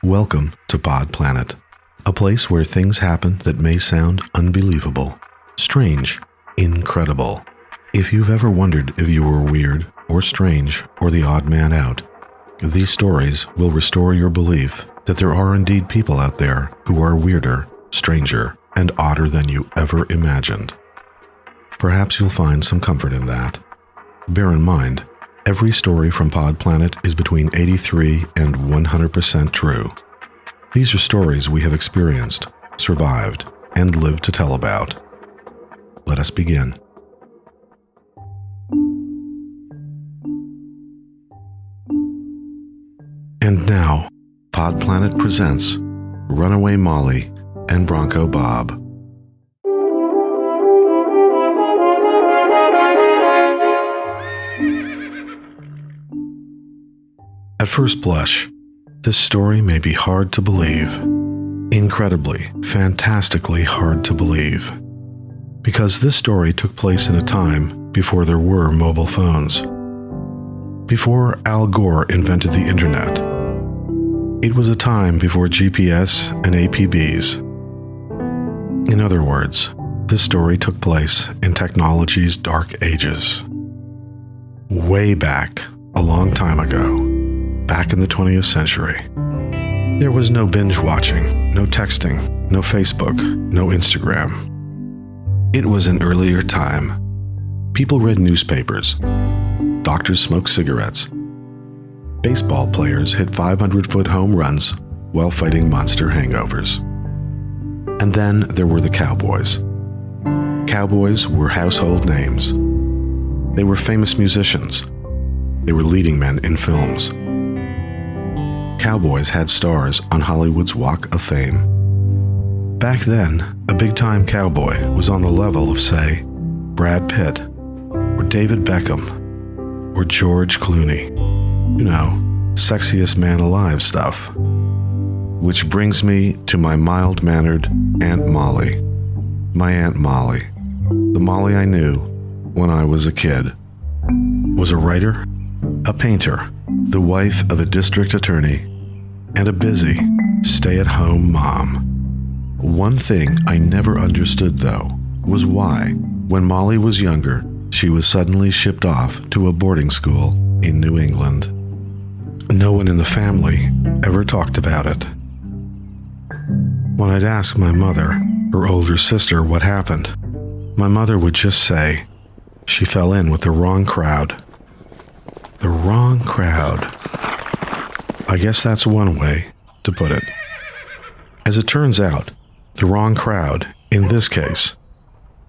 Welcome to Pod Planet, a place where things happen that may sound unbelievable, strange, incredible. If you've ever wondered if you were weird or strange or the odd man out, these stories will restore your belief that there are indeed people out there who are weirder, stranger, and odder than you ever imagined. Perhaps you'll find some comfort in that. Bear in mind, every story from Pod Planet is between 83 and 100% true. These are stories we have experienced, survived, and lived to tell about. Let us begin. And now, Pod Planet presents Runaway Molly and Bronco Bob. At first blush, this story may be hard to believe. Incredibly, fantastically hard to believe. Because this story took place in a time before there were mobile phones. Before Al Gore invented the internet. It was a time before GPS and APBs. In other words, this story took place in technology's dark ages. Way back, a long time ago. Back in the 20th century. There was no binge watching, no texting, no Facebook, no Instagram. It was an earlier time. People read newspapers. Doctors smoked cigarettes. Baseball players hit 500-foot home runs while fighting monster hangovers. And then there were the cowboys. Cowboys were household names. They were famous musicians. They were leading men in films. Cowboys had stars on Hollywood's Walk of Fame. Back then, a big-time cowboy was on the level of, say, Brad Pitt, or David Beckham, or George Clooney. You know, sexiest man alive stuff. Which brings me to my mild-mannered Aunt Molly. My Aunt Molly, the Molly I knew when I was a kid, was a writer, a painter, the wife of a district attorney, and a busy, stay-at-home mom. One thing I never understood, though, was why, when Molly was younger, she was suddenly shipped off to a boarding school in New England. No one in the family ever talked about it. When I'd ask my mother, her older sister, what happened, my mother would just say, she fell in with the wrong crowd. The wrong crowd. I guess that's one way to put it. As it turns out, the wrong crowd, in this case,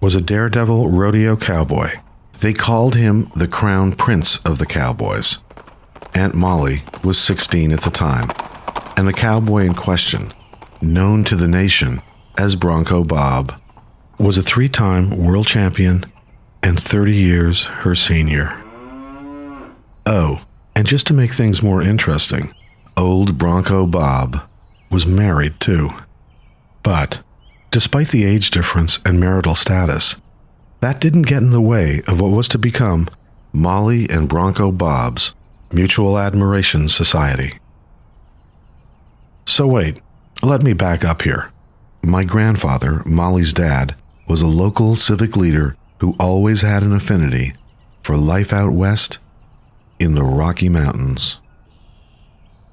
was a daredevil rodeo cowboy. They called him the Crown Prince of the Cowboys. Aunt Molly was 16 at the time, and the cowboy in question, known to the nation as Bronco Bob, was a 3-time world champion and 30 years her senior. Oh, and just to make things more interesting, old Bronco Bob was married too. But, despite the age difference and marital status, that didn't get in the way of what was to become Molly and Bronco Bob's Mutual Admiration Society. So wait, let me back up here. My grandfather, Molly's dad, was a local civic leader who always had an affinity for life out west in the Rocky Mountains.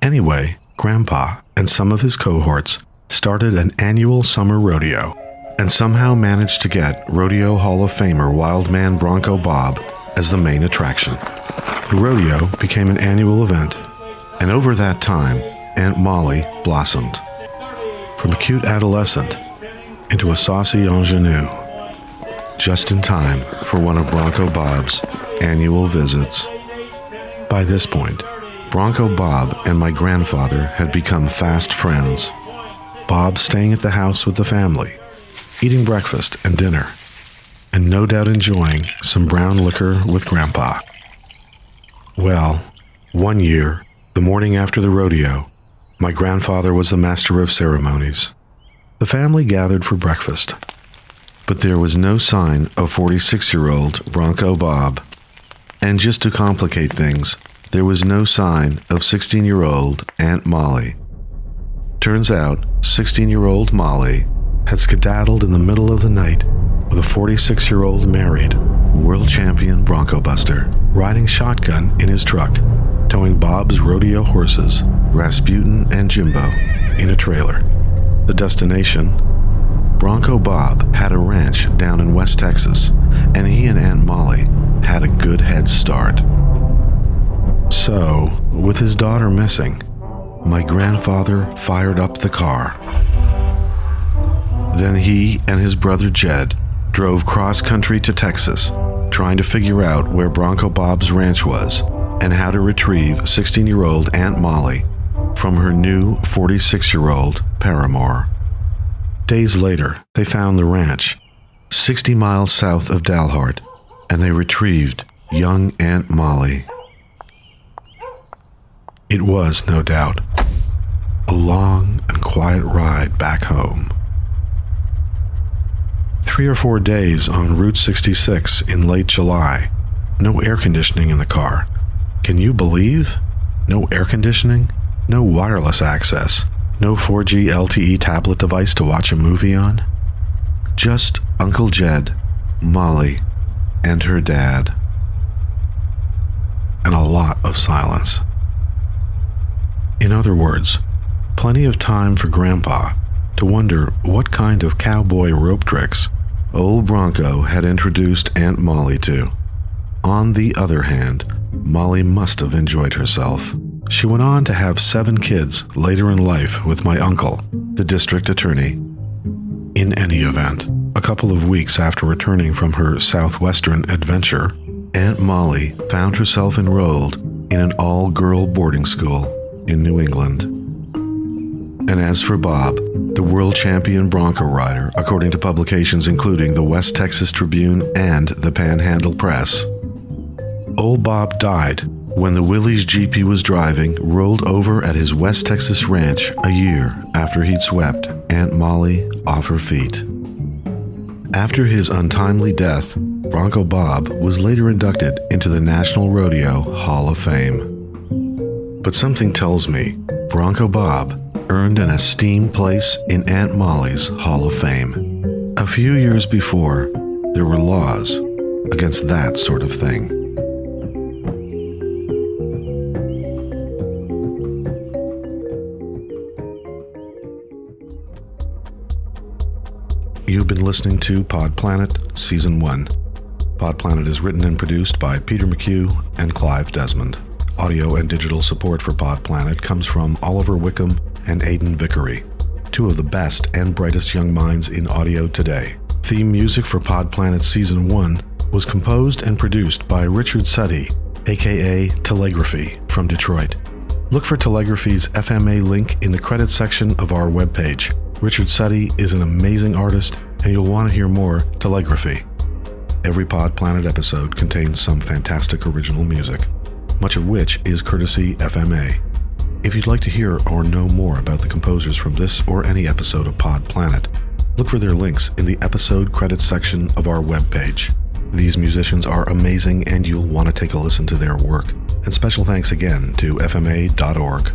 Anyway, Grandpa and some of his cohorts started an annual summer rodeo and somehow managed to get Rodeo Hall of Famer Wildman Bronco Bob as the main attraction. The rodeo became an annual event, and over that time, Aunt Molly blossomed. From a cute adolescent into a saucy ingenue, just in time for one of Bronco Bob's annual visits. By this point, Bronco Bob and my grandfather had become fast friends. Bob staying at the house with the family, eating breakfast and dinner, and no doubt enjoying some brown liquor with Grandpa. Well, one year, the morning after the rodeo, my grandfather was the master of ceremonies. The family gathered for breakfast, but there was no sign of 46-year-old Bronco Bob. And just to complicate things, there was no sign of 16-year-old Aunt Molly. Turns out, 16-year-old Molly had skedaddled in the middle of the night with a 46-year-old married world champion bronco buster riding shotgun in his truck, towing Bob's rodeo horses, Rasputin and Jimbo, in a trailer. The destination? Bronco Bob had a ranch down in West Texas, and he and Aunt Molly had a good head start. So, with his daughter missing, my grandfather fired up the car. Then he and his brother Jed drove cross-country to Texas, trying to figure out where Bronco Bob's ranch was and how to retrieve 16-year-old Aunt Molly from her new 46-year-old paramour. Days later, they found the ranch, 60 miles south of Dalhart, and they retrieved young Aunt Molly. It was, no doubt, a long and quiet ride back home. 3 or 4 days on Route 66 in late July. No air conditioning in the car. Can you believe? No air conditioning, no wireless access, no 4G LTE tablet device to watch a movie on. Just Uncle Jed, Molly, and her dad. And a lot of silence. In other words, plenty of time for Grandpa to wonder what kind of cowboy rope tricks old Bronco had introduced Aunt Molly to. On the other hand, Molly must have enjoyed herself. She went on to have 7 kids later in life with my uncle, the district attorney. In any event, a couple of weeks after returning from her southwestern adventure, Aunt Molly found herself enrolled in an all-girl boarding school in New England. And as for Bob, the world champion bronco rider, according to publications including the West Texas Tribune and the Panhandle Press, old Bob died when the Willys Jeep he was driving rolled over at his West Texas ranch a year after he'd swept Aunt Molly off her feet. After his untimely death, Bronco Bob was later inducted into the National Rodeo Hall of Fame. But something tells me Bronco Bob earned an esteemed place in Aunt Molly's Hall of Fame. A few years before, there were laws against that sort of thing. You've been listening to Pod Planet Season 1. Pod Planet is written and produced by Peter McHugh and Clive Desmond. Audio and digital support for Pod Planet comes from Oliver Wickham and Aidan Vickery, 2 of the best and brightest young minds in audio today. Theme music for Pod Planet Season 1 was composed and produced by Richard Sutty, aka Telegraphy, from Detroit. Look for Telegraphy's FMA link in the credits section of our webpage. Richard Sutty is an amazing artist, and you'll want to hear more Telegraphy. Every Pod Planet episode contains some fantastic original music, much of which is courtesy FMA. If you'd like to hear or know more about the composers from this or any episode of Pod Planet, look for their links in the episode credits section of our webpage. These musicians are amazing, and you'll want to take a listen to their work. And special thanks again to FMA.org.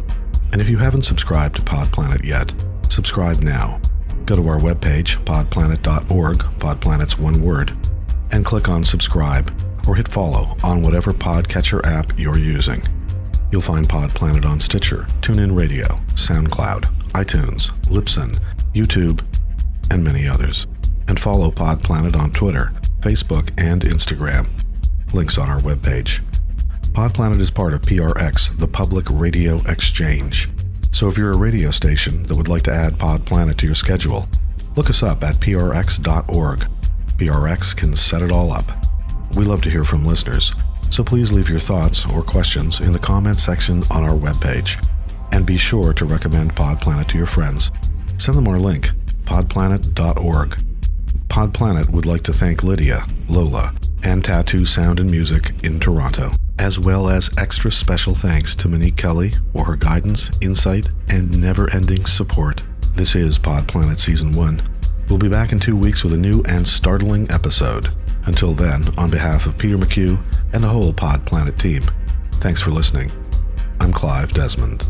And if you haven't subscribed to Pod Planet yet, subscribe now. Go to our webpage, podplanet.org, Podplanet's one word, and click on subscribe or hit follow on whatever podcatcher app you're using. You'll find Pod Planet on Stitcher, TuneIn Radio, SoundCloud, iTunes, Libsyn, YouTube, and many others. And follow Pod Planet on Twitter, Facebook, and Instagram. Links on our webpage. Pod Planet is part of PRX, the Public Radio Exchange. So if you're a radio station that would like to add Pod Planet to your schedule, look us up at prx.org. PRX can set it all up. We love to hear from listeners, so please leave your thoughts or questions in the comments section on our webpage. And be sure to recommend Pod Planet to your friends. Send them our link, podplanet.org. Pod Planet would like to thank Lydia, Lola, and Tattoo Sound and Music in Toronto, as well as extra special thanks to Monique Kelly for her guidance, insight, and never-ending support. This is Pod Planet Season 1. We'll be back in 2 weeks with a new and startling episode. Until then, on behalf of Peter McHugh and the whole Pod Planet team, thanks for listening. I'm Clive Desmond.